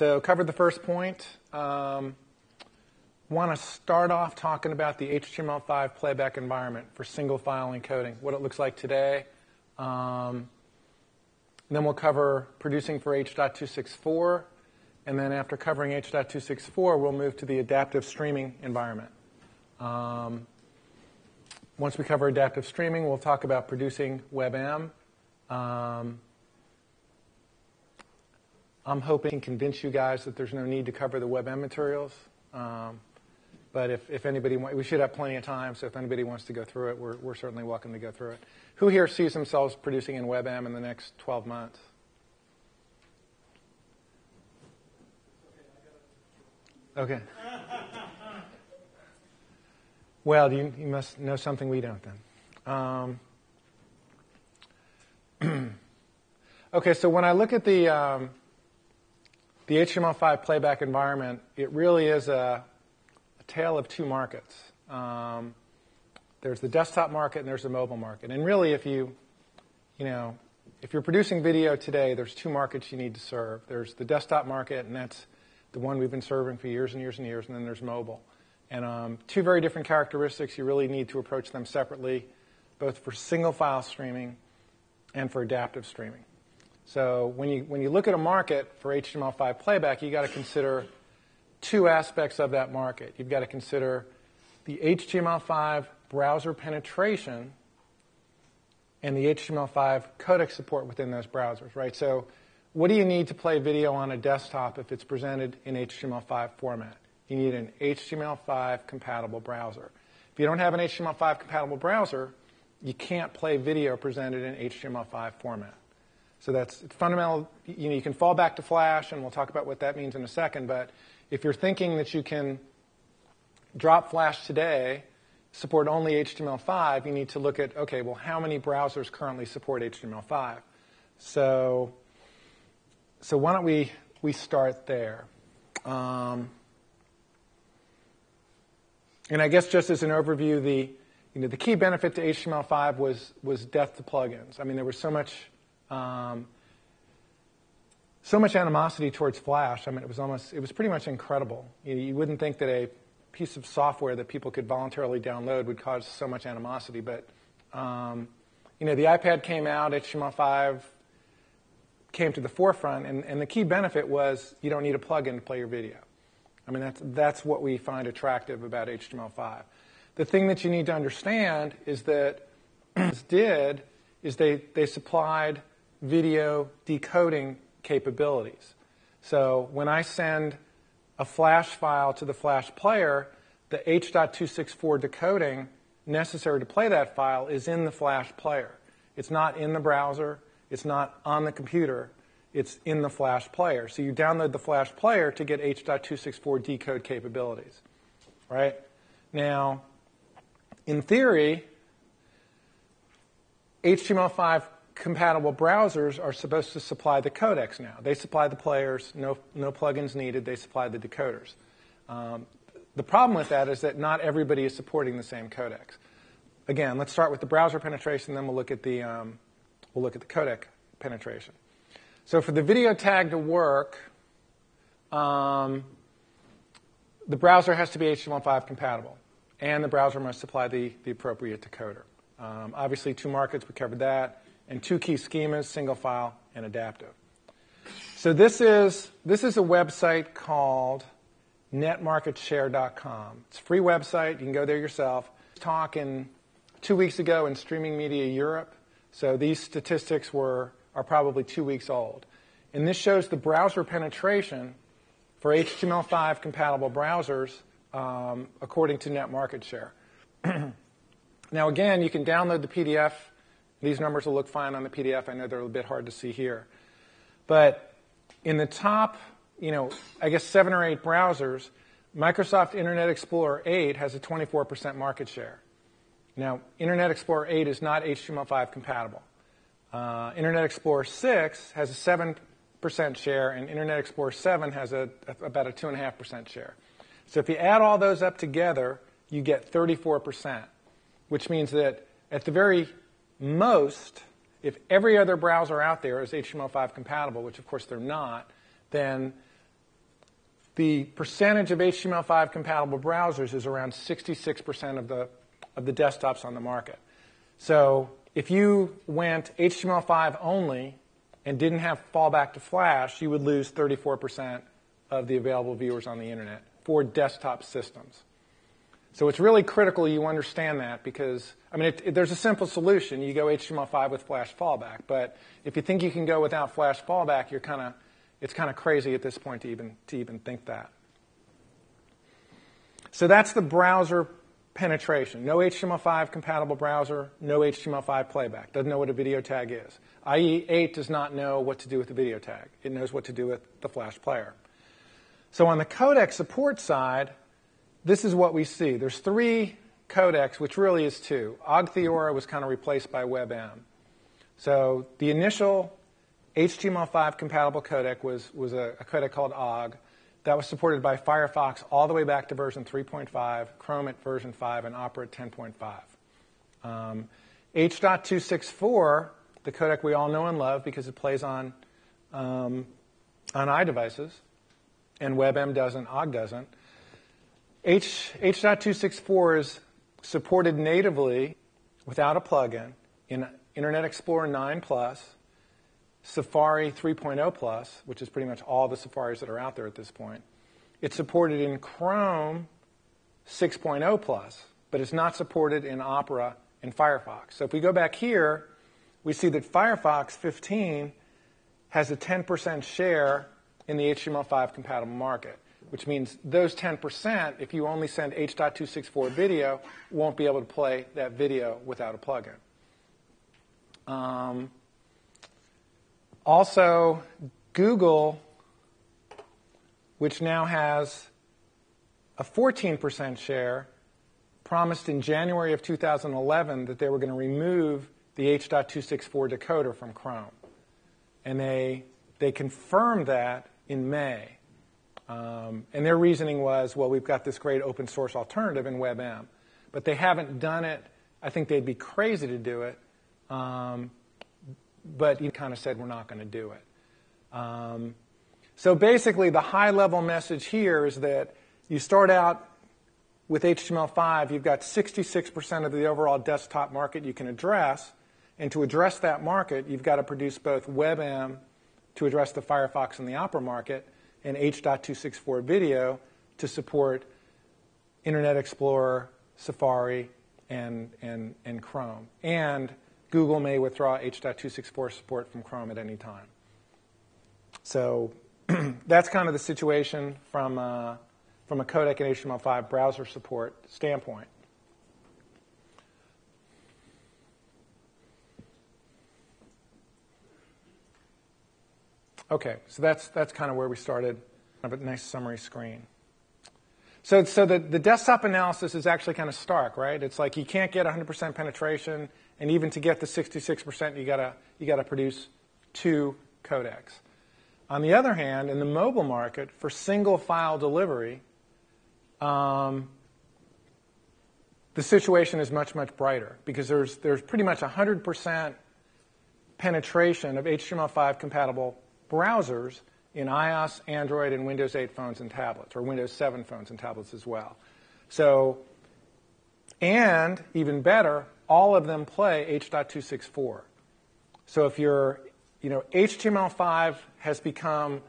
So covered the first point. Want to start off talking about the HTML5 playback environment for single file encoding, what it looks like today. Then we'll cover producing for H.264. And then after covering H.264, we'll move to the adaptive streaming environment. Once we cover adaptive streaming, we'll talk about producing WebM. I'm hoping I can convince you guys that there's no need to cover the WebM materials. But if anybody wants, we should have plenty of time, so if anybody wants to go through it, we're certainly welcome to go through it. Who here sees themselves producing in WebM in the next 12 months? Okay. Well, you must know something we don't then. Okay, so when I look at the HTML5 playback environment, it really is a tale of two markets. There's the desktop market and there's the mobile market. And really, if you're producing video today, there's two markets you need to serve. There's the desktop market, and that's the one we've been serving for years and years and years, and then there's mobile. And two very different characteristics. You really need to approach them separately, both for single file streaming and for adaptive streaming. So when you look at a market for HTML5 playback, you've got to consider two aspects of that market. You've got to consider the HTML5 browser penetration and the HTML5 codec support within those browsers, right? So what do you need to play video on a desktop if it's presented in HTML5 format? You need an HTML5 compatible browser. If you don't have an HTML5 compatible browser, you can't play video presented in HTML5 format. So that's fundamental. You can fall back to Flash, and we'll talk about what that means in a second. But if you're thinking that you can drop Flash today, support only HTML5, you need to look at, okay, well, how many browsers currently support HTML5? So why don't we start there? And I guess just as an overview, the key benefit to HTML5 was death to plugins. I mean, there was so much animosity towards Flash. I mean, it was pretty much incredible. You wouldn't think that a piece of software that people could voluntarily download would cause so much animosity. But the iPad came out, HTML5 came to the forefront, and the key benefit was you don't need a plugin to play your video. I mean, that's what we find attractive about HTML5. The thing that you need to understand is that they supplied video decoding capabilities. So when I send a Flash file to the Flash player, the H.264 decoding necessary to play that file is in the Flash player. It's not in the browser. It's not on the computer. It's in the Flash player. So you download the Flash player to get H.264 decode capabilities, right? Now, in theory, HTML5 compatible browsers are supposed to supply the codecs now. They supply the players, no plugins needed. They supply the decoders. The problem with that is that not everybody is supporting the same codecs. Again, let's start with the browser penetration, then we'll look at the codec penetration. So for the video tag to work, the browser has to be HTML5 compatible, and the browser must supply the appropriate decoder. Obviously, two markets, we covered that, and two key schemas, single file and adaptive. So this is a website called netmarketshare.com. It's a free website. You can go there yourself. Talking 2 weeks ago in Streaming Media Europe. So these statistics are probably 2 weeks old. And this shows the browser penetration for HTML5 compatible browsers according to NetMarketShare. Now, again, you can download the PDF. These numbers will look fine on the PDF. I know they're a bit hard to see here. But in the top, I guess 7 or 8 browsers, Microsoft Internet Explorer 8 has a 24% market share. Now, Internet Explorer 8 is not HTML5 compatible. Internet Explorer 6 has a 7% share, and Internet Explorer 7 has about a 2.5% share. So if you add all those up together, you get 34%, which means that at the very most, if every other browser out there is HTML5 compatible, which of course they're not, then the percentage of HTML5 compatible browsers is around 66% of the desktops on the market. So if you went HTML5 only and didn't have fallback to Flash, you would lose 34% of the available viewers on the internet for desktop systems. So it's really critical you understand that because, I mean, there's a simple solution. You go HTML5 with Flash fallback. But if you think you can go without Flash fallback, it's kind of crazy at this point to even think that. So that's the browser penetration. No HTML5 compatible browser, no HTML5 playback. Doesn't know what a video tag is. IE 8 does not know what to do with the video tag. It knows what to do with the Flash player. So on the codec support side, this is what we see. There's 3 codecs, which really is 2. OGG Theora was kind of replaced by WebM. So the initial HTML5 compatible codec was a codec called OGG that was supported by Firefox all the way back to version 3.5, Chrome at version 5, and Opera at 10.5. H.264, the codec we all know and love because it plays on iDevices, and WebM doesn't, OGG doesn't. H.264 is supported natively without a plugin in Internet Explorer 9+, Safari 3.0+, which is pretty much all the Safaris that are out there at this point. It's supported in Chrome 6.0+, but it's not supported in Opera and Firefox. So if we go back here, we see that Firefox 15 has a 10% share in the HTML5 compatible market, which means those 10%, if you only send H.264 video, won't be able to play that video without a plugin. Also, Google, which now has a 14% share, promised in January of 2011 that they were going to remove the H.264 decoder from Chrome. And they confirmed that in May. And their reasoning was, well, we've got this great open source alternative in WebM. But they haven't done it. I think they'd be crazy to do it. But you kind of said we're not going to do it. So basically, the high-level message here is that you start out with HTML5, you've got 66% of the overall desktop market you can address. And to address that market, you've got to produce both WebM to address the Firefox and the Opera market, and H.264 video to support Internet Explorer, Safari, and Chrome. And Google may withdraw H.264 support from Chrome at any time. So that's kind of the situation from a codec and HTML5 browser support standpoint. Okay, so that's kind of where we started. Kind of a nice summary screen. So the desktop analysis is actually kind of stark, right? It's like you can't get 100% penetration, and even to get the 66%, you gotta produce 2 codecs. On the other hand, in the mobile market, for single file delivery, the situation is much, much brighter because there's pretty much 100% penetration of HTML5 compatible browsers in iOS, Android, and Windows 8 phones and tablets, or Windows 7 phones and tablets as well. So, and even better, all of them play H.264. So if HTML5 has become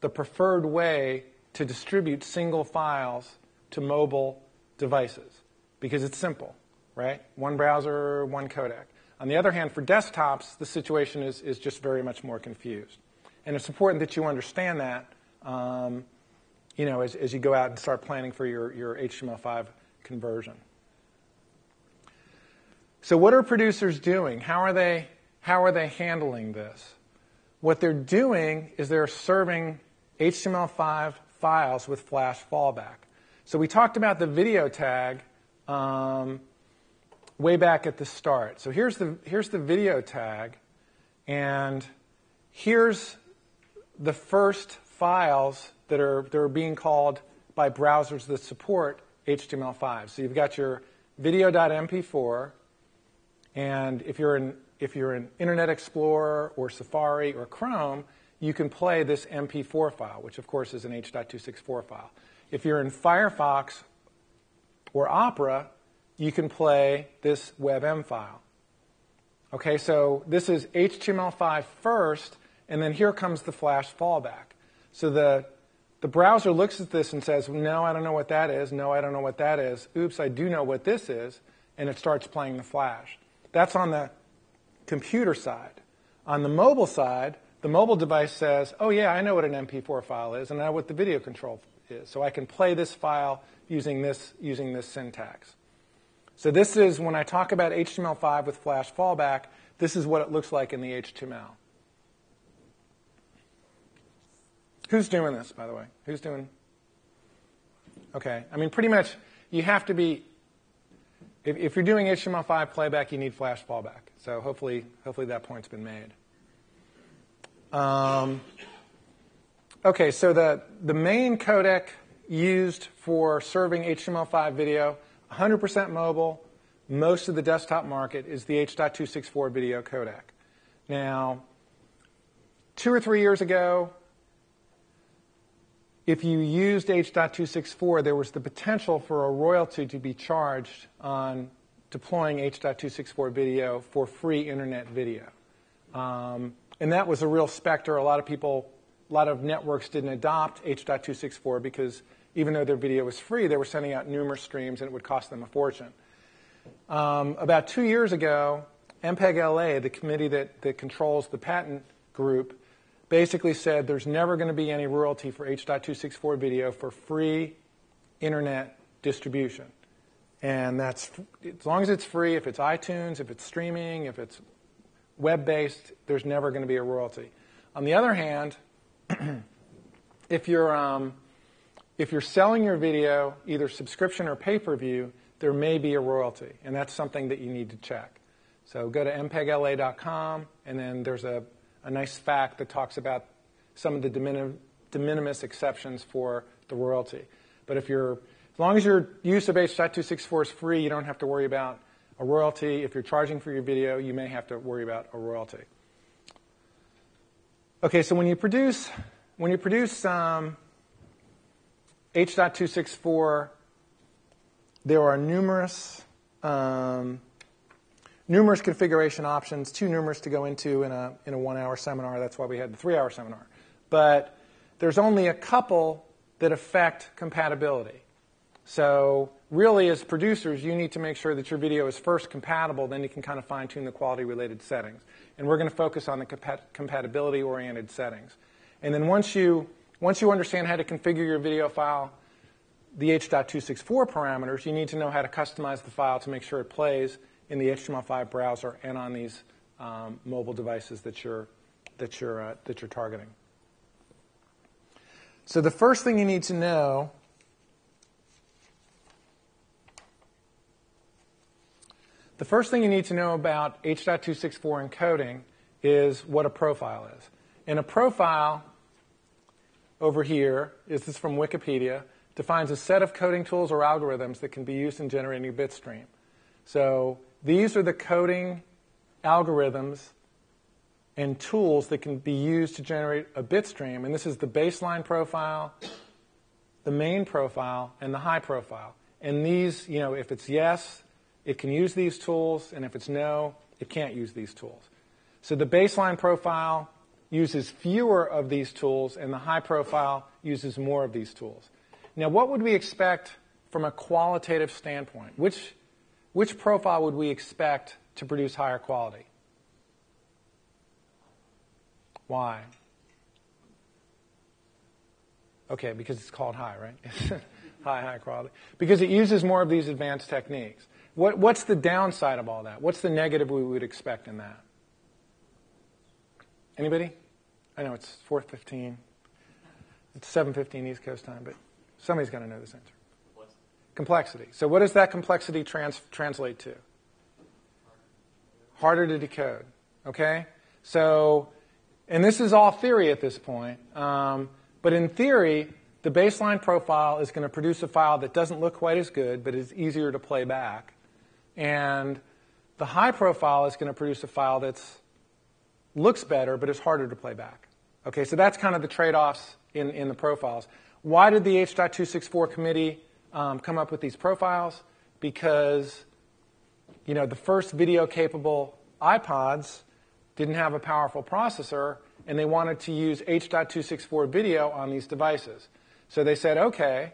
the preferred way to distribute single files to mobile devices because it's simple, right? One browser, one codec. On the other hand, for desktops, the situation is just very much more confused. And it's important that you understand that, as you go out and start planning for your HTML5 conversion. So what are producers doing? How are they handling this? What they're doing is they're serving HTML5 files with Flash fallback. So we talked about the video tag way back at the start. So here's the video tag, and here's the first files that are being called by browsers that support HTML5. So you've got your video.mp4, and if you're in Internet Explorer or Safari or Chrome, you can play this MP4 file, which of course is an H.264 file. If you're in Firefox or Opera, you can play this WebM file. Okay, so this is HTML5 first, and then here comes the Flash fallback. So the browser looks at this and says, no, I don't know what that is. No, I don't know what that is. Oops, I do know what this is. And it starts playing the Flash. That's on the computer side. On the mobile side, the mobile device says, oh, yeah, I know what an MP4 file is, and I know what the video control is. So I can play this file using this syntax. So this is, when I talk about HTML5 with Flash fallback, this is what it looks like in the HTML. Who's doing this, by the way? Who's doing? Okay. I mean, pretty much, you have to be, if you're doing HTML5 playback, you need Flash fallback. So hopefully that point's been made. Okay, so the main codec used for serving HTML5 video, 100% mobile, most of the desktop market is the H.264 video codec. Now, 2 or 3 years ago, if you used H.264, there was the potential for a royalty to be charged on deploying H.264 video for free internet video. And that was a real specter. A lot of networks didn't adopt H.264 because even though their video was free, they were sending out numerous streams and it would cost them a fortune. About 2 years ago, MPEG-LA, the committee that controls the patent group, basically said there's never going to be any royalty for H.264 video for free internet distribution. And that's, as long as it's free, if it's iTunes, if it's streaming, if it's web-based, there's never going to be a royalty. On the other hand, if you're selling your video, either subscription or pay-per-view, there may be a royalty, and that's something that you need to check. So go to mpegla.com, and then there's a nice fact that talks about some of the de minimis exceptions for the royalty. But as long as your use of H.264 is free, you don't have to worry about a royalty. If you're charging for your video, you may have to worry about a royalty. Okay, so when you produce H.264, there are numerous configuration options, too numerous to go into in a 1-hour seminar. That's why we had the 3-hour seminar. But there's only a couple that affect compatibility. So really, as producers, you need to make sure that your video is first compatible, then you can kind of fine-tune the quality-related settings. And we're going to focus on the compatibility-oriented settings. And then once you understand how to configure your video file, the H.264 parameters, you need to know how to customize the file to make sure it plays in the HTML5 browser and on these mobile devices that you're targeting. So the first thing you need to know about H.264 encoding is what a profile is. And a profile over here, this is from Wikipedia, defines a set of coding tools or algorithms that can be used in generating a bit stream. So these are the coding algorithms and tools that can be used to generate a bit stream. And this is the baseline profile, the main profile, and the high profile. And these, if it's yes, it can use these tools, and if it's no, it can't use these tools. So the baseline profile uses fewer of these tools, and the high profile uses more of these tools. Now, what would we expect from a qualitative standpoint? Which profile would we expect to produce higher quality? Why? Okay, because it's called high, right? high quality. Because it uses more of these advanced techniques. What's the downside of all that? What's the negative we would expect in that? Anybody? I know it's 4:15. It's 7:15 East Coast time, but somebody's got to know this answer. Complexity. So what does that complexity translate to? Harder to decode. Okay? So, and this is all theory at this point. But in theory, the baseline profile is going to produce a file that doesn't look quite as good, but is easier to play back. And the high profile is going to produce a file that looks better, but is harder to play back. Okay, so that's kind of the trade-offs in the profiles. Why did the H.264 committee come up with these profiles? Because the first video-capable iPods didn't have a powerful processor, and they wanted to use H.264 video on these devices. So they said, okay,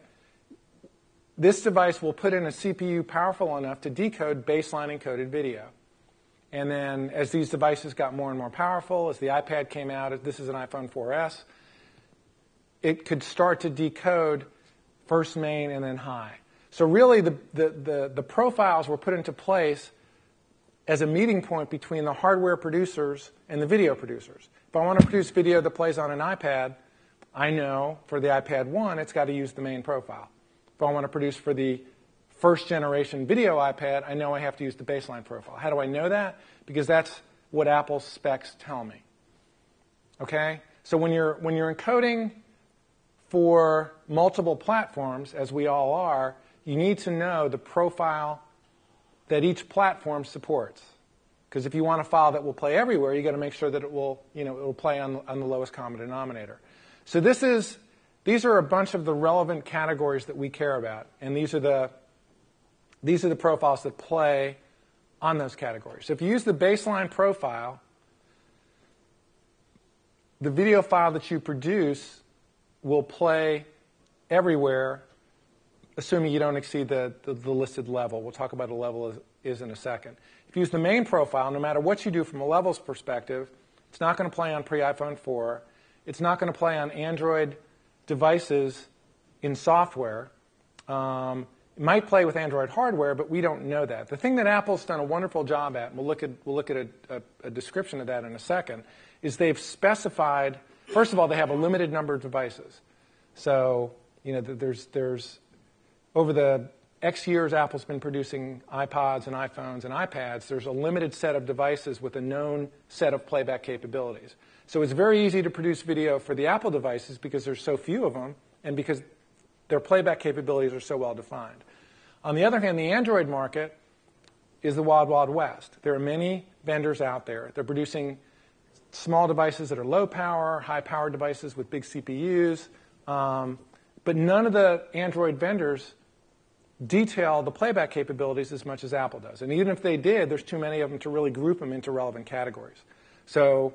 this device will put in a CPU powerful enough to decode baseline encoded video. And then as these devices got more and more powerful, as the iPad came out, this is an iPhone 4S, it could start to decode first main and then high. So really the profiles were put into place as a meeting point between the hardware producers and the video producers. If I want to produce video that plays on an iPad, I know for the iPad 1 it's got to use the main profile. If I want to produce for the first generation video iPad, I know I have to use the baseline profile. How do I know that? Because that's what Apple's specs tell me. Okay? So when you're encoding for multiple platforms, as we all are, you need to know the profile that each platform supports. Because if you want a file that will play everywhere, you've got to make sure that it will play on the lowest common denominator. So these are a bunch of the relevant categories that we care about, and these are the profiles that play on those categories. So if you use the baseline profile, the video file that you produce will play everywhere, assuming you don't exceed the listed level. We'll talk about a level is in a second. If you use the main profile, no matter what you do from a levels perspective, it's not going to play on pre-iPhone 4. It's not going to play on Android devices in software. It might play with Android hardware, but we don't know that. The thing that Apple's done a wonderful job at, and we'll look at a description of that in a second, is they've specified, first of all, they have a limited number of devices. So, there's over the X years Apple's been producing iPods and iPhones and iPads, there's a limited set of devices with a known set of playback capabilities. So it's very easy to produce video for the Apple devices because there's so few of them and because their playback capabilities are so well defined. On the other hand, the Android market is the wild, wild west. There are many vendors out there. They're producing small devices that are low power, high power devices with big CPUs, but none of the Android vendors detail the playback capabilities as much as Apple does. And even if they did, there's too many of them to really group them into relevant categories. So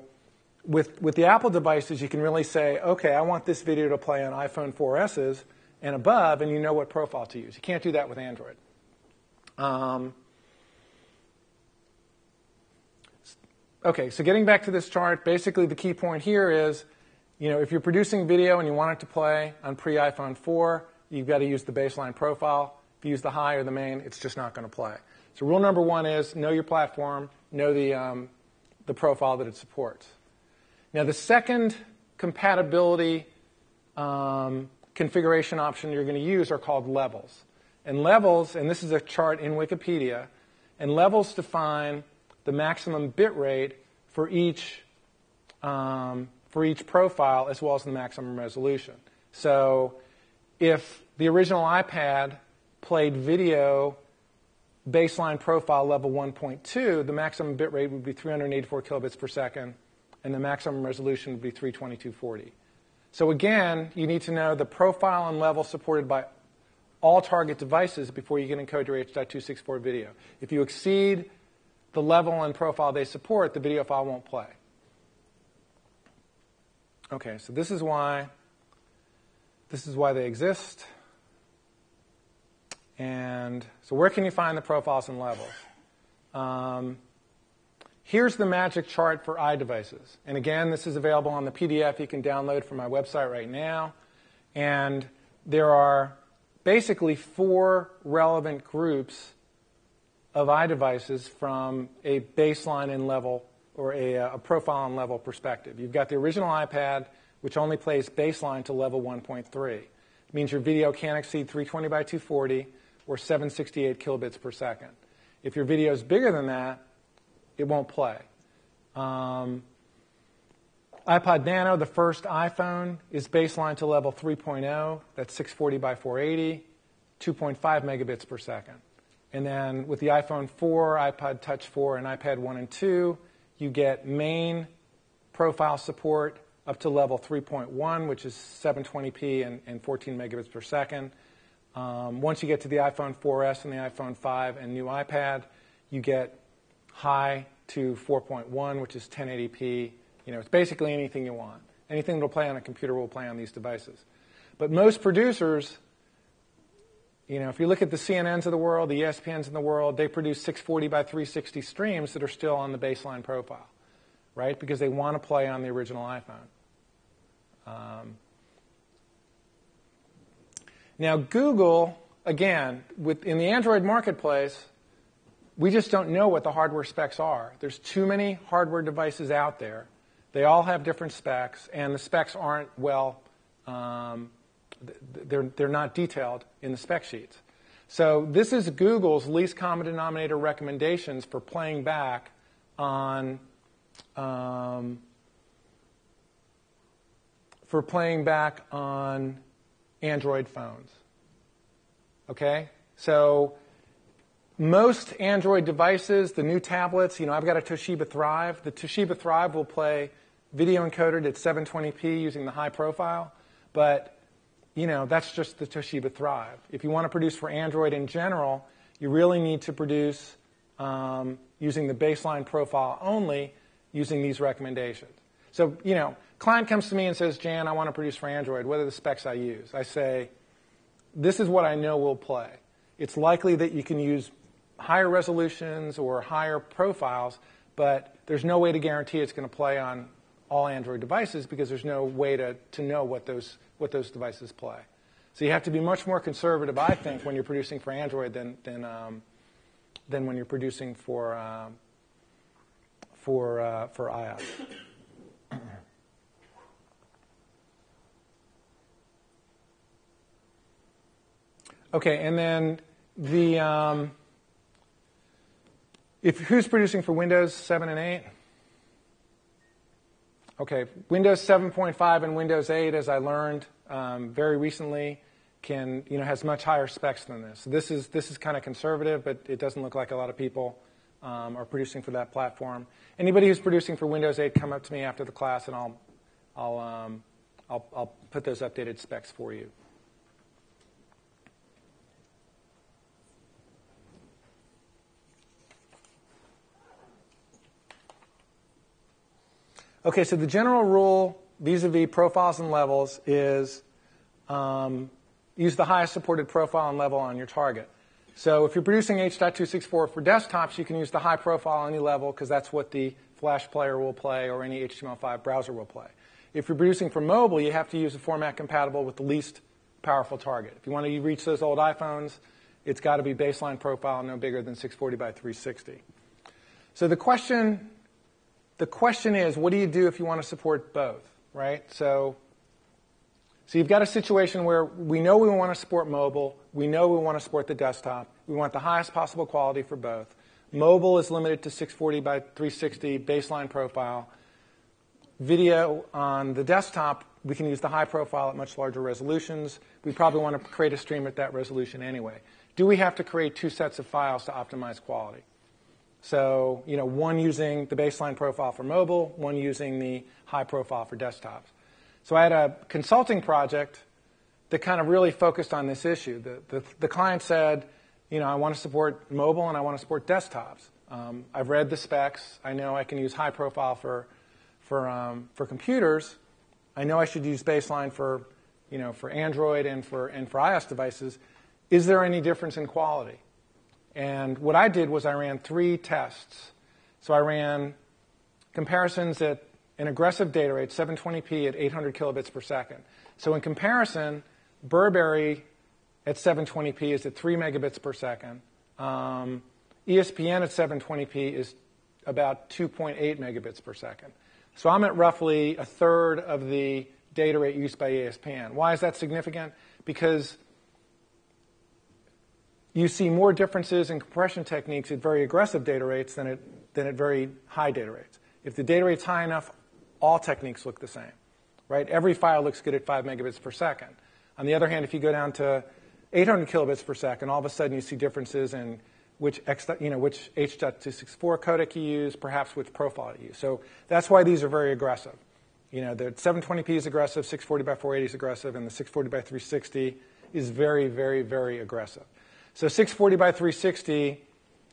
with the Apple devices, you can really say, okay, I want this video to play on iPhone 4S's and above, and you know what profile to use. You can't do that with Android. Okay, so getting back to this chart, basically the key point here is, if you're producing video and you want it to play on pre-iPhone 4, you've got to use the baseline profile. If you use the high or the main, it's just not going to play. So rule number one is know your platform, know the profile that it supports. Now the second compatibility configuration option you're going to use are called levels. And levels, and this is a chart in Wikipedia, and levels define the maximum bit rate for each profile as well as the maximum resolution. So if the original iPad played video baseline profile level 1.2, the maximum bit rate would be 384 kilobits per second, and the maximum resolution would be 32240. So again, you need to know the profile and level supported by all target devices before you can encode your H.264 video. If you exceed the level and profile they support, the video file won't play. Okay, so this is why they exist. And so where can you find the profiles and levels? Here's the magic chart for iDevices. And again, this is available on the PDF you can download from my website right now. And there are basically 4 relevant groups of iDevices from a baseline and level or a profile and level perspective. You've got the original iPad, which only plays baseline to level 1.3. It means your video can't exceed 320 by 240 or 768 kilobits per second. If your video is bigger than that, it won't play. iPod Nano, the first iPhone, is baseline to level 3.0. That's 640 by 480, 2.5 megabits per second. And then with the iPhone 4, iPod Touch 4, and iPad 1 and 2, you get main profile support up to level 3.1, which is 720p and 14 megabits per second. Once you get to the iPhone 4S and the iPhone 5 and new iPad, you get high to 4.1, which is 1080p. It's basically anything you want. Anything that will play on a computer will play on these devices. But most producers, if you look at the CNNs of the world, the ESPNs in the world, they produce 640 by 360 streams that are still on the baseline profile, right? Because they want to play on the original iPhone. Now, Google, again, in the Android marketplace, we just don't know what the hardware specs are. There's too many hardware devices out there. They all have different specs, and the specs aren't they're not detailed in the spec sheets. So this is Google's least common denominator recommendations for playing back on Android phones. Okay? So most Android devices, the new tablets, I've got a Toshiba Thrive. The Toshiba Thrive will play video encoded at 720p using the high profile, but that's just the Toshiba Thrive. If you want to produce for Android in general, you really need to produce using the baseline profile only, using these recommendations. So, client comes to me and says, Jan, I want to produce for Android. What are the specs I use? I say, this is what I know will play. It's likely that you can use higher resolutions or higher profiles, but there's no way to guarantee it's going to play on all Android devices because there's no way to know what those devices play. So you have to be much more conservative, I think, when you're producing for Android than when you're producing for iOS. Okay, and then who's producing for Windows 7 and 8? Okay, Windows 7.5 and Windows 8, as I learned very recently, has much higher specs than this. This is kind of conservative, but it doesn't look like a lot of people are producing for that platform. Anybody who's producing for Windows 8, come up to me after the class, and I'll put those updated specs for you. Okay, so the general rule vis-a-vis profiles and levels is use the highest supported profile and level on your target. So if you're producing H.264 for desktops, you can use the high profile on any level because that's what the Flash player will play or any HTML5 browser will play. If you're producing for mobile, you have to use a format compatible with the least powerful target. If you want to reach those old iPhones, it's got to be baseline profile no bigger than 640 by 360. So the question is, what do you do if you want to support both, right? So you've got a situation where we know we want to support mobile. We know we want to support the desktop. We want the highest possible quality for both. Mobile is limited to 640 by 360 baseline profile. Video on the desktop, we can use the high profile at much larger resolutions. We probably want to create a stream at that resolution anyway. Do we have to create two sets of files to optimize quality? So, one using the baseline profile for mobile, one using the high profile for desktops. So I had a consulting project that kind of really focused on this issue. The client said, I want to support mobile and I want to support desktops. I've read the specs. I know I can use high profile for computers. I know I should use baseline for Android and for iOS devices. Is there any difference in quality? And what I did was I ran 3 tests. So I ran comparisons at an aggressive data rate, 720p at 800 kilobits per second. So in comparison, Burberry at 720p is at 3 megabits per second. ESPN at 720p is about 2.8 megabits per second. So I'm at roughly a third of the data rate used by ESPN. Why is that significant? Because you see more differences in compression techniques at very aggressive data rates than at very high data rates. If the data rate's high enough, all techniques look the same, right? Every file looks good at 5 megabits per second. On the other hand, if you go down to 800 kilobits per second, all of a sudden you see differences in which H.264 codec you use, perhaps which profile you use. So that's why these are very aggressive. You know, the 720p is aggressive, 640 by 480 is aggressive, and the 640 by 360 is very, very, very aggressive. So 640 by 360,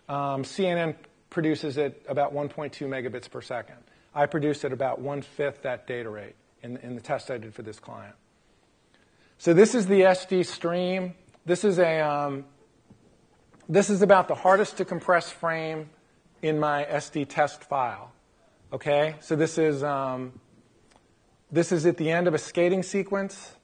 CNN produces at about 1.2 megabits per second. I produced at about 1/5 that data rate in the test I did for this client. So this is the SD stream. This is about the hardest to compress frame in my SD test file. Okay, so this is at the end of a skating sequence.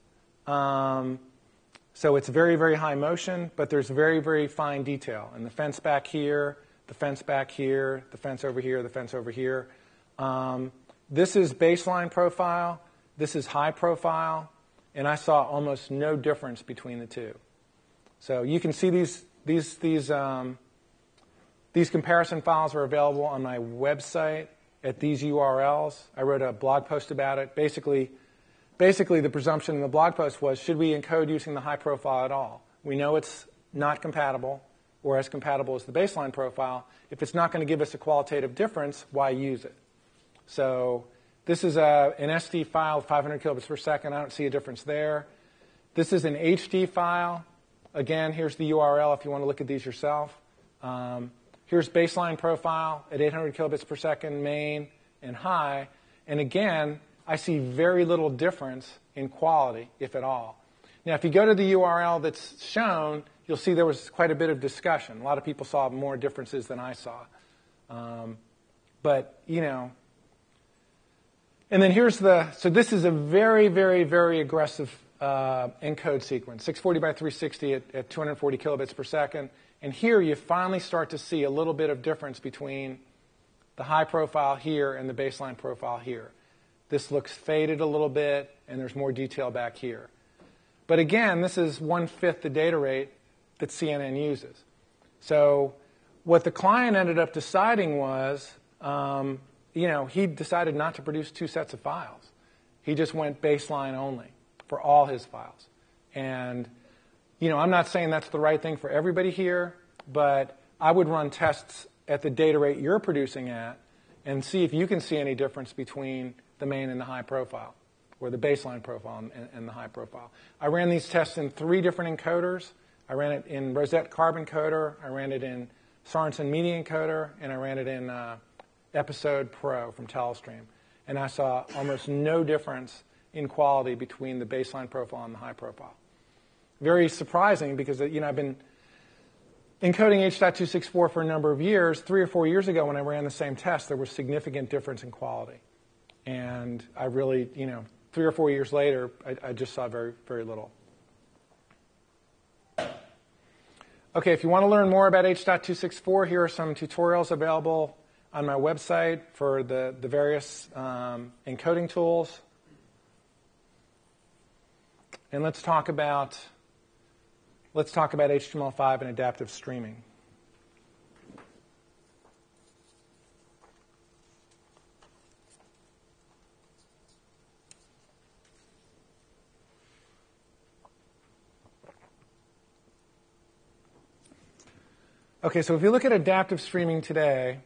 So it's very, very high motion, but there's very, very fine detail. And the fence back here, the fence back here, the fence over here, the fence over here. This is baseline profile. This is high profile. And I saw almost no difference between the two. So you can see these comparison files are available on my website at these URLs. I wrote a blog post about it. Basically, the presumption in the blog post was, should we encode using the high profile at all? We know it's not compatible, or as compatible as the baseline profile. If it's not going to give us a qualitative difference, why use it? So this is an SD file, 500 kilobits per second. I don't see a difference there. This is an HD file. Again, here's the URL if you want to look at these yourself. Here's baseline profile at 800 kilobits per second, main and high. And again, I see very little difference in quality, if at all. Now, if you go to the URL that's shown, you'll see there was quite a bit of discussion. A lot of people saw more differences than I saw. But, you know. And then so this is a very, very, very aggressive encode sequence, 640 by 360 at 240 kilobits per second. And here you finally start to see a little bit of difference between the high profile here and the baseline profile here. This looks faded a little bit, and there's more detail back here. But again, this is 1/5 the data rate that CNN uses. So what the client ended up deciding was, he decided not to produce two sets of files. He just went baseline only for all his files. And, I'm not saying that's the right thing for everybody here, but I would run tests at the data rate you're producing at and see if you can see any difference between the main and the high profile, or the baseline profile and the high profile. I ran these tests in 3 different encoders. I ran it in Rosette Carbon Coder, I ran it in Sorensen Media Encoder, and I ran it in Episode Pro from Telestream. And I saw almost no difference in quality between the baseline profile and the high profile. Very surprising because, I've been encoding H.264 for a number of years. 3 or 4 years ago when I ran the same test, there was significant difference in quality. And I really, 3 or 4 years later, I just saw very, very little. Okay, if you want to learn more about H.264, here are some tutorials available on my website for the various encoding tools. And let's talk about HTML5 and adaptive streaming. Okay, so if you look at adaptive streaming today,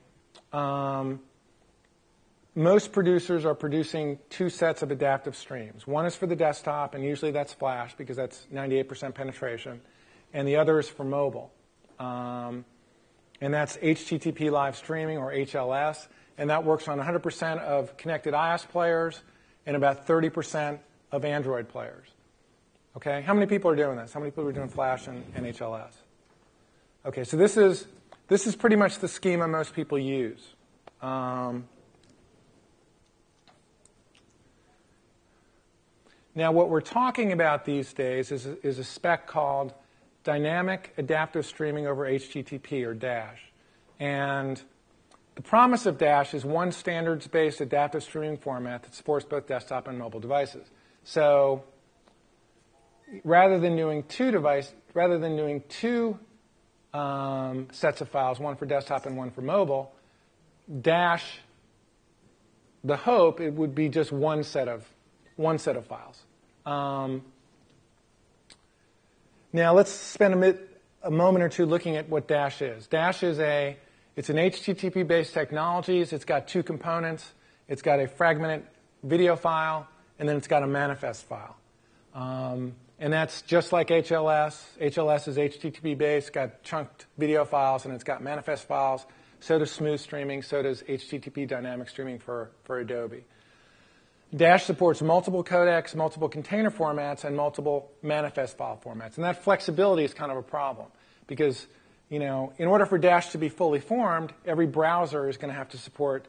most producers are producing 2 sets of adaptive streams. One is for the desktop, and usually that's Flash because that's 98% penetration, and the other is for mobile. And that's HTTP live streaming, or HLS, and that works on 100% of connected iOS players and about 30% of Android players. Okay, how many people are doing this? How many people are doing Flash and HLS? Okay, so this is pretty much the schema most people use. Now, what we're talking about these days is a spec called Dynamic Adaptive Streaming over HTTP, or DASH. And the promise of DASH is one standards-based adaptive streaming format that supports both desktop and mobile devices. So rather than doing two sets of files, one for desktop and one for mobile, Dash, the hope, it would be just one set of files. Now let's spend a moment or two looking at what Dash is. Dash is it's an HTTP-based technology. It's got 2 components. It's got a fragmented video file, and then it's got a manifest file. And that's just like HLS. HLS is HTTP based, got chunked video files, and it's got manifest files. So does smooth streaming. So does HTTP dynamic streaming for Adobe. Dash supports multiple codecs, multiple container formats, and multiple manifest file formats. And that flexibility is kind of a problem because, in order for Dash to be fully formed, every browser is going to have to support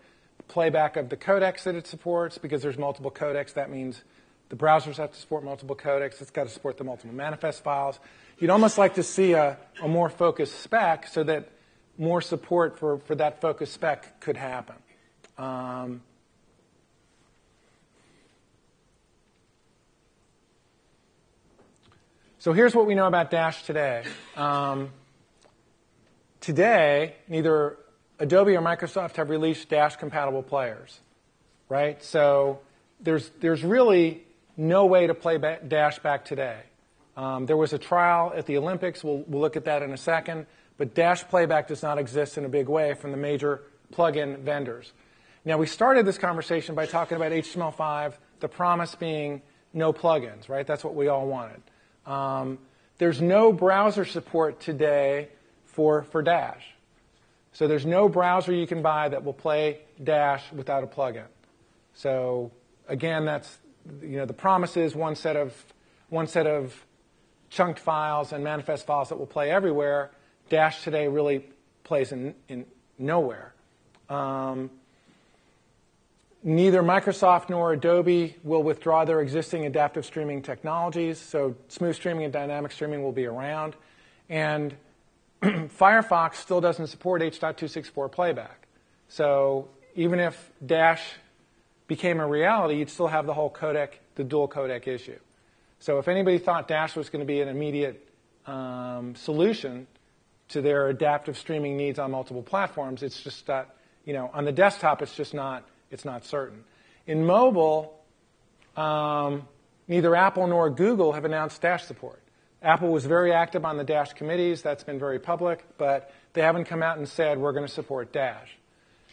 playback of the codecs that it supports because there's multiple codecs. That means the browsers have to support multiple codecs. It's got to support the multiple manifest files. You'd almost like to see a more focused spec so that more support for that focused spec could happen. So here's what we know about Dash today. Today, neither Adobe or Microsoft have released Dash-compatible players, right? So there's really no way to play Dash back today. There was a trial at the Olympics. We'll look at that in a second. But Dash playback does not exist in a big way from the major plugin vendors. Now, we started this conversation by talking about HTML5, the promise being no plugins, right? That's what we all wanted. There's no browser support today for Dash. So there's no browser you can buy that will play Dash without a plugin. So again, that's the promise is one set of chunked files and manifest files that will play everywhere. Dash today really plays in nowhere. Neither Microsoft nor Adobe will withdraw their existing adaptive streaming technologies, so smooth streaming and dynamic streaming will be around. And Firefox still doesn't support H.264 playback. So even if Dash became a reality, you'd still have the whole codec, the dual codec issue. So if anybody thought Dash was going to be an immediate solution to their adaptive streaming needs on multiple platforms, it's just that, on the desktop, it's not certain. In mobile, neither Apple nor Google have announced Dash support. Apple was very active on the Dash committees. That's been very public. But they haven't come out and said, we're going to support Dash.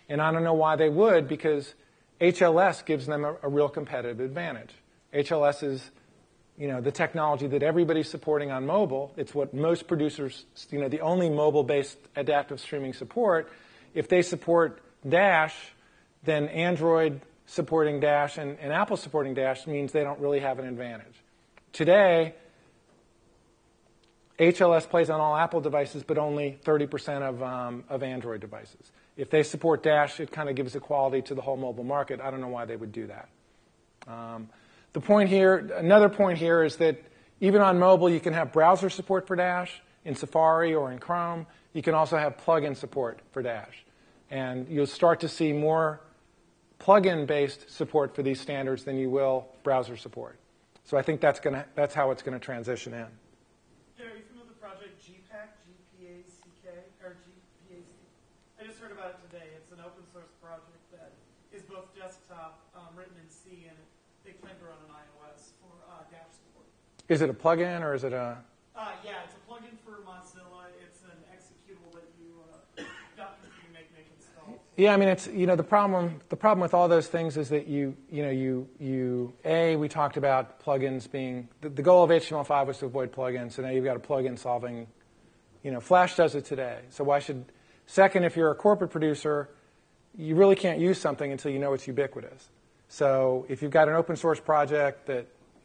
And I don't know why they would, because HLS gives them a real competitive advantage. HLS is the technology that everybody's supporting on mobile. It's what most producers, the only mobile-based adaptive streaming support. If they support Dash, then Android supporting Dash and Apple supporting Dash means they don't really have an advantage. Today, HLS plays on all Apple devices, but only 30% of Android devices. If they support Dash, it kind of gives equality to the whole mobile market. I don't know why they would do that. Another point here is that even on mobile, you can have browser support for Dash in Safari or in Chrome. You can also have plugin support for Dash. And you'll start to see more plugin-based support for these standards than you will browser support. So I think that's how it's going to transition in. Yeah, are you familiar with the project GPAC, G-P-A-C-K, or G-P-A-C? I just heard about it today. It's an open source project that is both desktop, written in C, and they claim to run on iOS for Dash support. Is it a plugin or is it a? Yeah, it's a plugin for Mozilla. It's an executable that you make install. Yeah, I mean, it's the problem with all those things is that we talked about plugins being the goal of HTML5 was to avoid plugins. So now you've got a plugin solving. Flash does it today. So why should? Second, if you're a corporate producer, you really can't use something until you know it's ubiquitous. So if you've got an open source project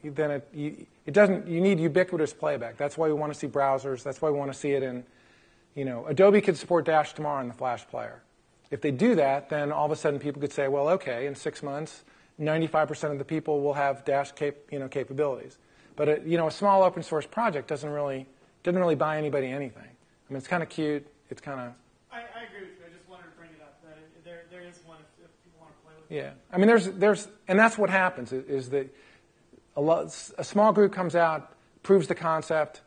then it doesn't. You need ubiquitous playback. That's why we want to see browsers. That's why we want to see it in. Adobe could support Dash tomorrow in the Flash player. If they do that, then all of a sudden people could say, well, okay, in 6 months, 95% of the people will have Dash capabilities. But a small open source project doesn't really buy anybody anything. I mean, it's kind of cute. It's kind of. I agree with you. I just wanted to bring it up. There is one if people want to play with it. Yeah, I mean, and that's what happens is that a small group comes out, proves the concept,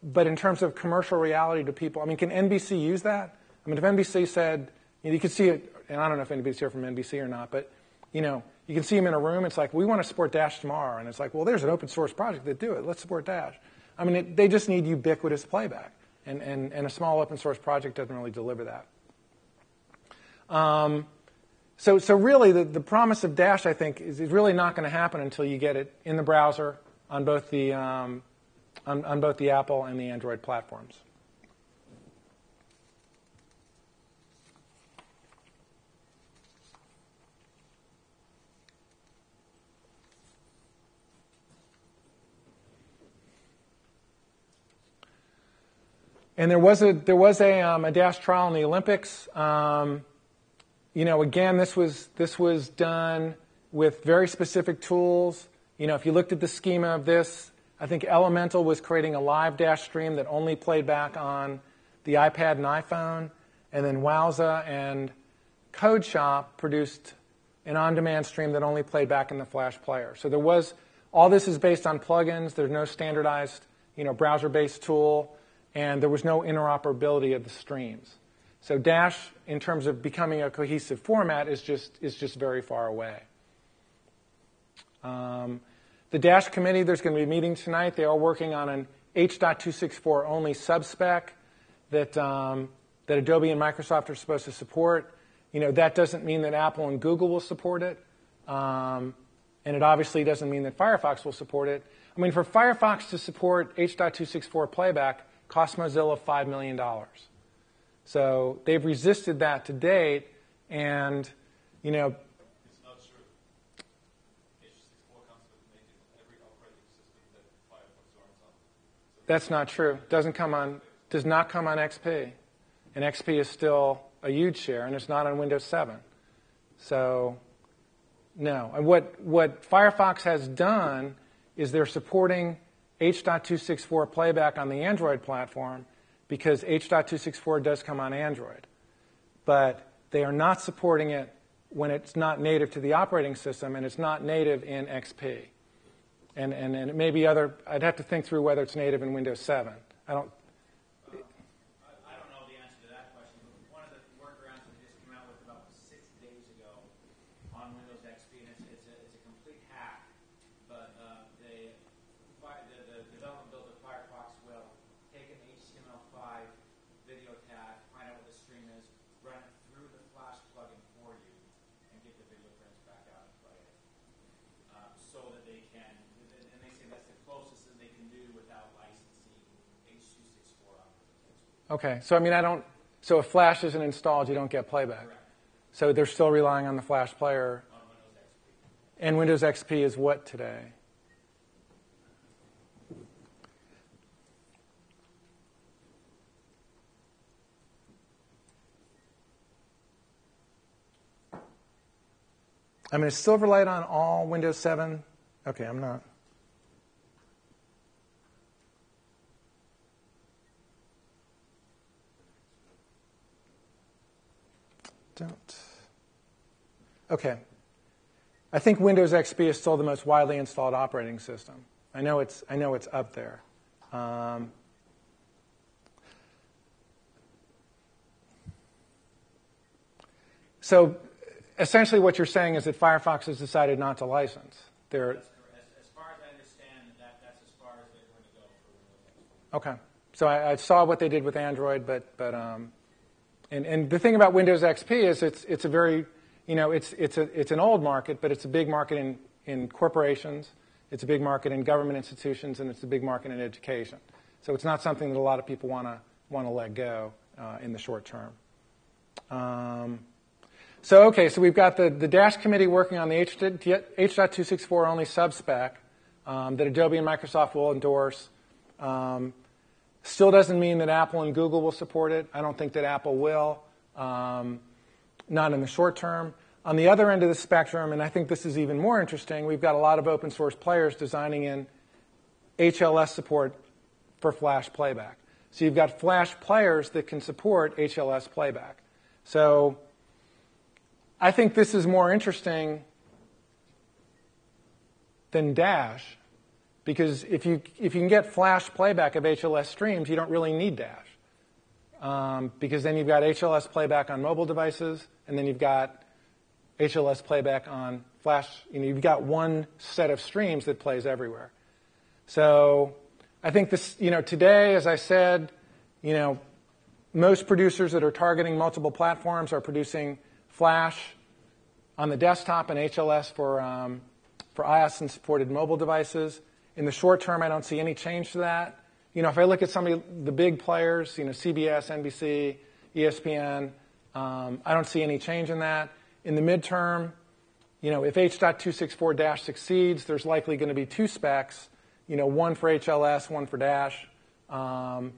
but in terms of commercial reality to people, I mean, can NBC use that? I mean, if NBC said, you could see it, and I don't know if anybody's here from NBC or not, but you can see them in a room. It's like, we want to support Dash tomorrow, and it's like, well, there's an open source project that do it. Let's support Dash. I mean, they just need ubiquitous playback, and a small open source project doesn't really deliver that. So really, the promise of Dash, I think, is really not going to happen until you get it in the browser on both the on both the Apple and the Android platforms. And there was a Dash trial in the Olympics. Again, this was done with very specific tools. If you looked at the schema of this, I think Elemental was creating a live Dash stream that only played back on the iPad and iPhone, and then Wowza and CodeShop produced an on-demand stream that only played back in the Flash player. So all this is based on plugins. There's no standardized, browser-based tool, and there was no interoperability of the streams. So Dash, in terms of becoming a cohesive format, is just very far away. The Dash committee, there's going to be a meeting tonight. They are working on an H.264 only subspec that Adobe and Microsoft are supposed to support. That doesn't mean that Apple and Google will support it, and it obviously doesn't mean that Firefox will support it. I mean, for Firefox to support H.264 playback cost Mozilla $5 million. So they've resisted that to date, and It's not true. H.264 comes with native every operating system that Firefox runs on. So that's not true. Does not come on XP, and XP is still a huge share, and it's not on Windows 7. So no. And what Firefox has done is they're supporting H.264 playback on the Android platform, because H.264 does come on Android. But they are not supporting it when it's not native to the operating system, and it's not native in XP. And it may be I'd have to think through whether it's native in Windows 7. I don't know the answer to that question, but one of the workarounds that just came out with about 6 days ago on Windows XP, and it's a complete hack, but the development build of Firefox will take an HTML5 video tag, find out what the stream is, run it through the Flash plugin for you, and get the video prints back out and play it. So that they can, and they say that's the closest that they can do without licensing H.264 on it. Okay, so so if Flash isn't installed, you don't get playback. Correct. So they're still relying on the Flash player. On Windows XP. And Windows XP is what today? Is Silverlight on all Windows 7? Okay, I'm not. Okay. I think Windows XP is still the most widely installed operating system. I know it's up there. So essentially what you're saying is that Firefox has decided not to license. As far as I understand, that's as far as they're going to go for Windows XP. Okay. So I saw what they did with Android, but and the thing about Windows XP is it's a very, it's an old market, but it's a big market in corporations, it's a big market in government institutions, and it's a big market in education. So it's not something that a lot of people want to let go in the short term. So we've got the Dash committee working on the H.264 only subspec that Adobe and Microsoft will endorse. Still doesn't mean that Apple and Google will support it. I don't think that Apple will, not in the short term. On the other end of the spectrum, and I think this is even more interesting, we've got a lot of open source players designing in HLS support for Flash playback. So you've got Flash players that can support HLS playback. So I think this is more interesting than Dash, because if you can get Flash playback of HLS streams, you don't really need Dash, because then you've got HLS playback on mobile devices, and then you've got HLS playback on Flash. You've got one set of streams that plays everywhere. So I think this, today, as I said, most producers that are targeting multiple platforms are producing Flash on the desktop and HLS for iOS and supported mobile devices. In the short term, I don't see any change to that. If I look at some of the big players, CBS, NBC, ESPN, I don't see any change in that. In the midterm, if H.264 succeeds, there's likely going to be two specs, one for HLS, one for Dash. And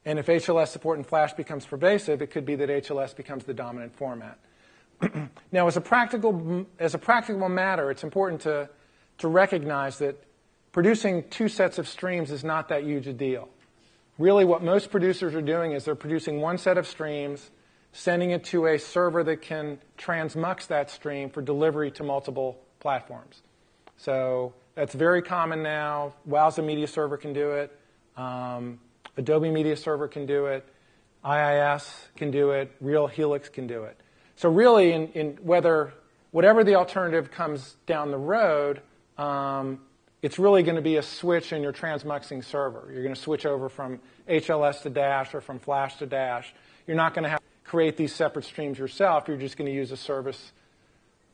if HLS support in Flash becomes pervasive, it could be that HLS becomes the dominant format. Now, as a practical matter, it's important to recognize that producing two sets of streams is not that huge a deal. Really, what most producers are doing is they're producing one set of streams, sending it to a server that can transmux that stream for delivery to multiple platforms. So that's very common now. Wowza Media Server can do it. Adobe Media Server can do it. IIS can do it. Real Helix can do it. So really, in whatever the alternative comes down the road, it's really going to be a switch in your transmuxing server. You're going to switch over from HLS to Dash or from Flash to Dash. You're not going to have to create these separate streams yourself. You're just going to use a service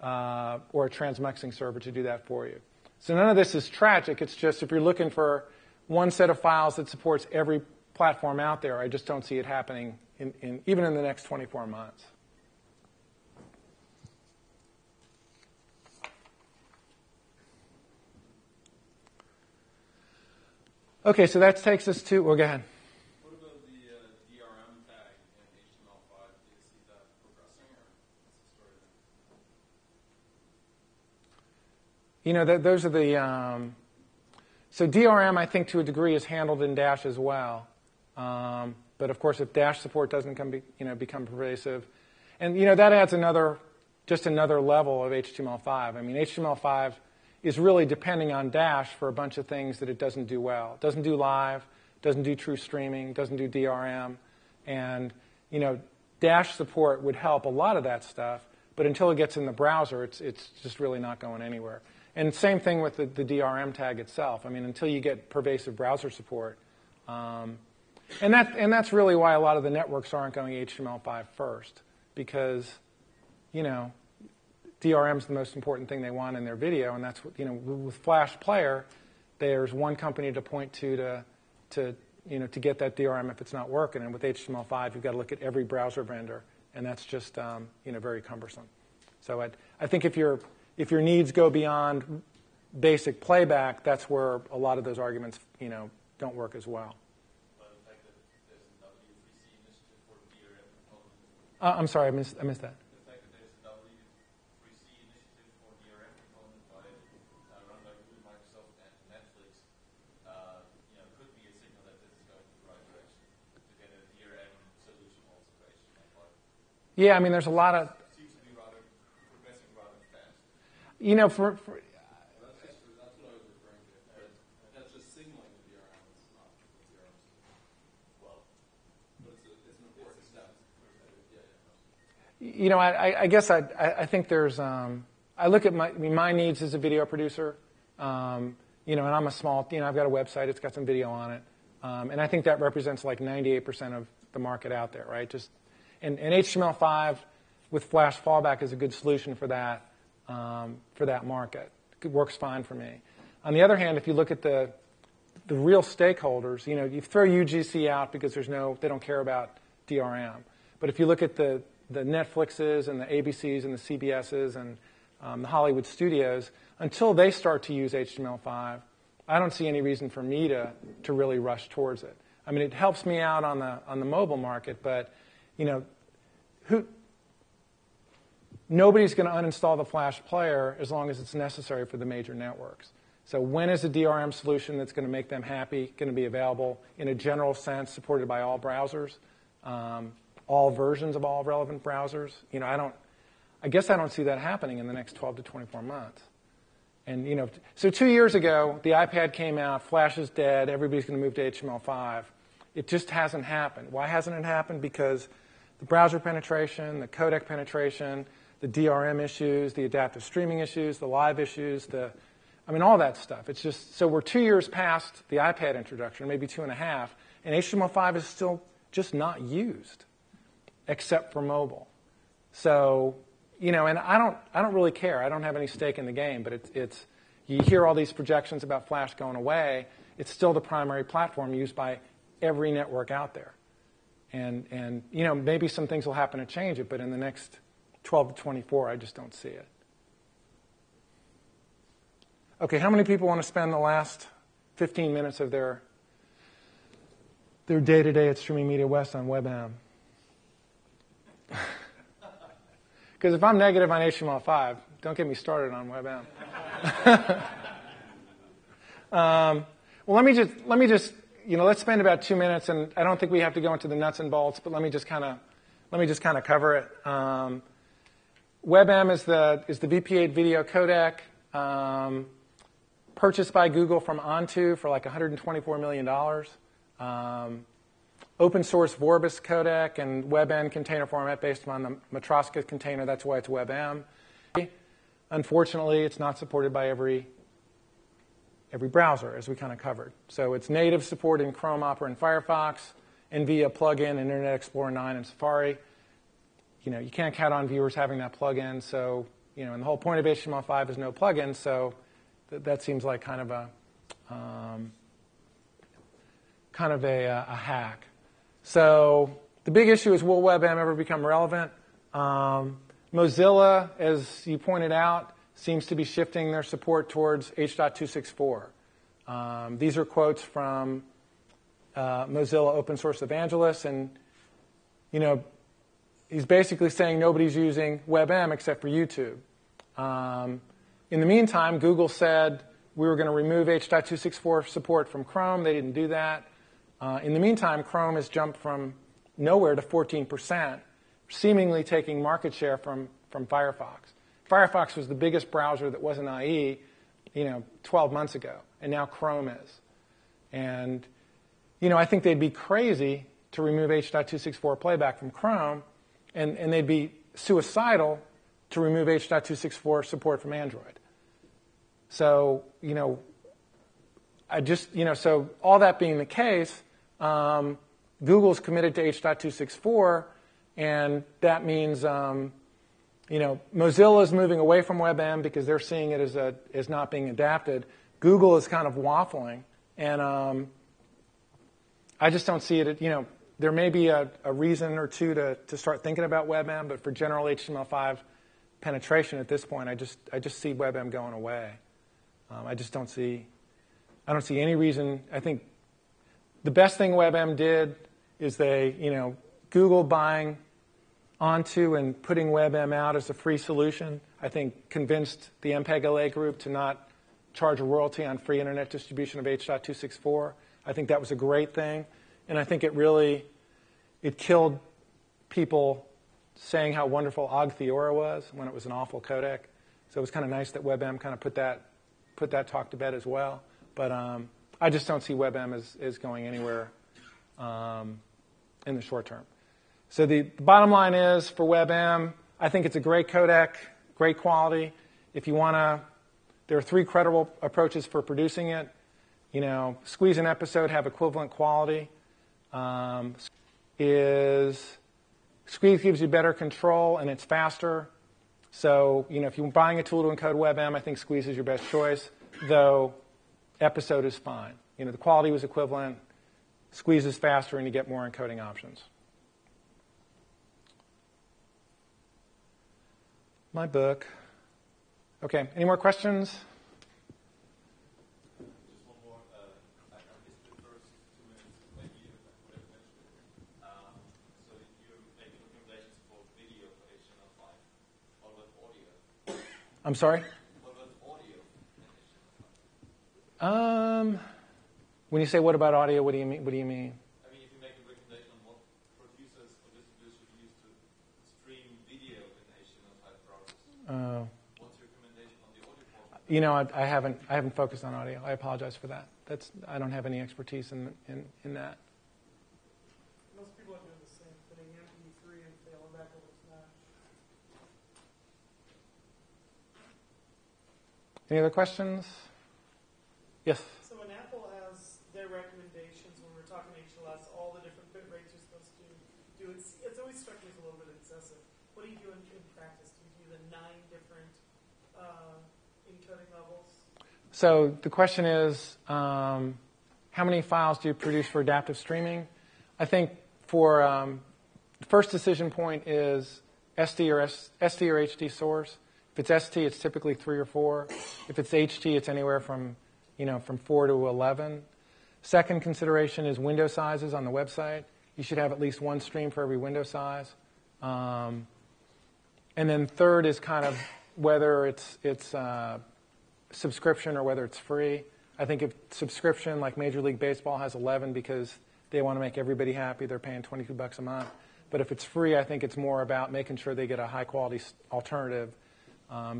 or a transmuxing server to do that for you. So none of this is tragic. It's just if you're looking for one set of files that supports every platform out there, I just don't see it happening even in the next 24 months. Okay, so that takes us to, well, go ahead. What about the DRM tag in HTML5? Do you see that progressing, or what's the story there? Those are the, so DRM, I think, to a degree, is handled in Dash as well. But of course, if Dash support doesn't become pervasive, and that adds just another level of HTML5. I mean, HTML5 is really depending on Dash for a bunch of things that it doesn't do well. It doesn't do live, doesn't do true streaming, doesn't do DRM, and Dash support would help a lot of that stuff. But until it gets in the browser, it's just really not going anywhere. And same thing with the DRM tag itself. I mean, until you get pervasive browser support. And that's really why a lot of the networks aren't going HTML5 first, because, DRM is the most important thing they want in their video, and that's what, with Flash Player, there's one company to point to get that DRM if it's not working. And with HTML5, you've got to look at every browser vendor, and that's just very cumbersome. So I think if your needs go beyond basic playback, that's where a lot of those arguments don't work as well. But the fact that there's a W3C initiative for DRM component. I'm sorry, I missed that. The fact that there's a W3C initiative for DRM component run by Google, Microsoft, and Netflix, could be a signal that this is going in the right direction to get a DRM solution also for HTML5. Yeah, I mean, there's a lot of. Seems to be progressing rather fast. For That's what I was referring to. That's just signaling the DRM. It's not the DRM. Well, but it's an important step. I guess I think there's. I look at my needs as a video producer, and I'm a small. I've got a website. It's got some video on it, and I think that represents like 98% of the market out there, right? And HTML5 with Flash fallback is a good solution for that market. It works fine for me. On the other hand, if you look at the real stakeholders, you throw UGC out because they don't care about DRM. But if you look at the Netflixes and the ABCs and the CBSs and the Hollywood studios, until they start to use HTML5, I don't see any reason for me to really rush towards it. I mean, it helps me out on the mobile market, but nobody's going to uninstall the Flash player as long as it's necessary for the major networks. So when is a DRM solution that's going to make them happy going to be available in a general sense, supported by all browsers, all versions of all relevant browsers? I guess I don't see that happening in the next 12 to 24 months. And so 2 years ago, the iPad came out, Flash is dead, everybody's going to move to HTML5. It just hasn't happened. Why hasn't it happened? Because the browser penetration, the codec penetration, the DRM issues, the adaptive streaming issues, the live issues, all that stuff. It's just, so we're 2 years past the iPad introduction, maybe 2.5, and HTML5 is still just not used, except for mobile. So, and I don't really care. I don't have any stake in the game, but it's you hear all these projections about Flash going away. It's still the primary platform used by every network out there. And maybe some things will happen to change it, but in the next 12 to 24, I just don't see it. Okay, how many people want to spend the last 15 minutes of their day-to-day at Streaming Media West on WebM? Because if I'm negative on HTML5, don't get me started on WebM. Well, let me just let's spend about 2 minutes, and I don't think we have to go into the nuts and bolts, but let me just kind of cover it. WebM is the VP8 video codec purchased by Google from Onto for like $124 million. Open source Vorbis codec and WebM container format based on the Matroska container. That's why it's WebM. Unfortunately, it's not supported by every browser, as we kind of covered. So it's native support in Chrome, Opera, and Firefox, and via plugin in Internet Explorer 9 and Safari. You can't count on viewers having that plugin. So, and the whole point of HTML5 is no plugin. So that seems like kind of a hack. So the big issue is, will WebM ever become relevant? Mozilla, as you pointed out, seems to be shifting their support towards H.264. These are quotes from Mozilla open source evangelist, and he's basically saying nobody's using WebM except for YouTube. In the meantime, Google said we were going to remove H.264 support from Chrome. They didn't do that. In the meantime, Chrome has jumped from nowhere to 14%, seemingly taking market share from Firefox. Firefox was the biggest browser that wasn't IE, 12 months ago, and now Chrome is. And, I think they'd be crazy to remove H.264 playback from Chrome, and they'd be suicidal to remove H.264 support from Android. So, so all that being the case, Google's committed to H.264, and that means, Mozilla is moving away from WebM because they're seeing it as not being adapted. Google is kind of waffling, and I just don't see it. There may be a reason or two to start thinking about WebM, but for general HTML5 penetration at this point, I just see WebM going away. I don't see any reason. I think the best thing WebM did is Google buying Onto and putting WebM out as a free solution, I think convinced the MPEG-LA group to not charge a royalty on free internet distribution of H.264. I think that was a great thing, and I think it killed people saying how wonderful Og Theora was when it was an awful codec. So it was kind of nice that WebM kind of put that talk to bed as well. But I just don't see WebM as going anywhere in the short term. So the bottom line is, for WebM, I think it's a great codec, great quality. If you want to, there are 3 credible approaches for producing it. Squeeze an episode, have equivalent quality. Squeeze gives you better control, and it's faster. So, if you're buying a tool to encode WebM, I think Squeeze is your best choice, though episode is fine. The quality was equivalent. Squeeze is faster, and you get more encoding options. My book. Okay, any more questions? Just one more. I missed the first 2 minutes. Maybe you could have mentioned it. So you're making recommendations for video for HTML5. What about audio? I'm sorry? What about audio in HTML5? When you say what about audio, what do you mean? I mean, if you make a recommendation on what producers or distributors should use to stream video in HTML5 browsers, what's your recommendation on the audio portion? I haven't focused on audio. I apologize for that. I don't have any expertise in that. Most people are doing the same thing, MP3 and failing back over Flash. Any other questions? Yes. So when Apple has their recommendations, when we're talking HLS, all the different bit rates you're supposed to do, it's always struck me as a little bit excessive. What do you do in practice? Do you the 9 different encoding levels? So the question is, how many files do you produce for adaptive streaming? I think for the first decision point is SD or HD source. If it's ST, it's typically 3 or 4. If it's HT, it's anywhere from 4 to 11. Second consideration is window sizes on the website. You should have at least one stream for every window size. And then third is kind of whether it's subscription or whether it's free. I think if subscription, like Major League Baseball, has 11 because they want to make everybody happy, they're paying $22 a month. But if it's free, I think it's more about making sure they get a high-quality alternative.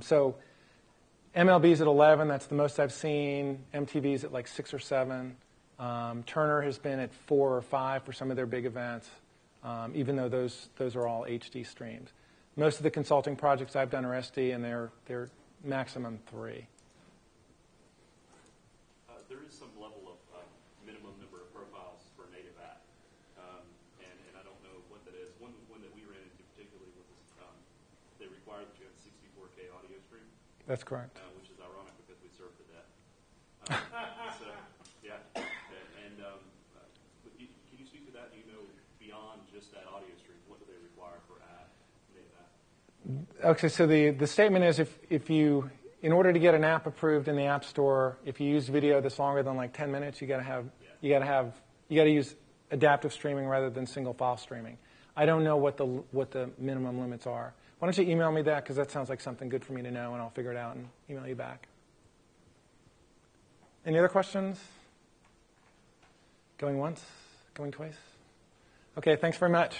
So MLB's at 11. That's the most I've seen. MTV's at like 6 or 7. Turner has been at 4 or 5 for some of their big events, even though those are all HD streams. Most of the consulting projects I've done are SD, and they're maximum 3. There is some level of minimum number of profiles for a native app, and I don't know what that is. One that we ran into particularly was they required that you have a 64K audio stream. That's correct. Which is ironic because we serve the debt. So, yeah. And can you speak to that? Do you know beyond just that audio stream, what do they require for native app? Okay, so the statement is if you, in order to get an app approved in the App Store, if you use video that's longer than like 10 minutes, you got to use adaptive streaming rather than single file streaming. I don't know what the minimum limits are. Why don't you email me that, because that sounds like something good for me to know, and I'll figure it out and email you back. Any other questions? Going once? Going twice? Okay, thanks very much.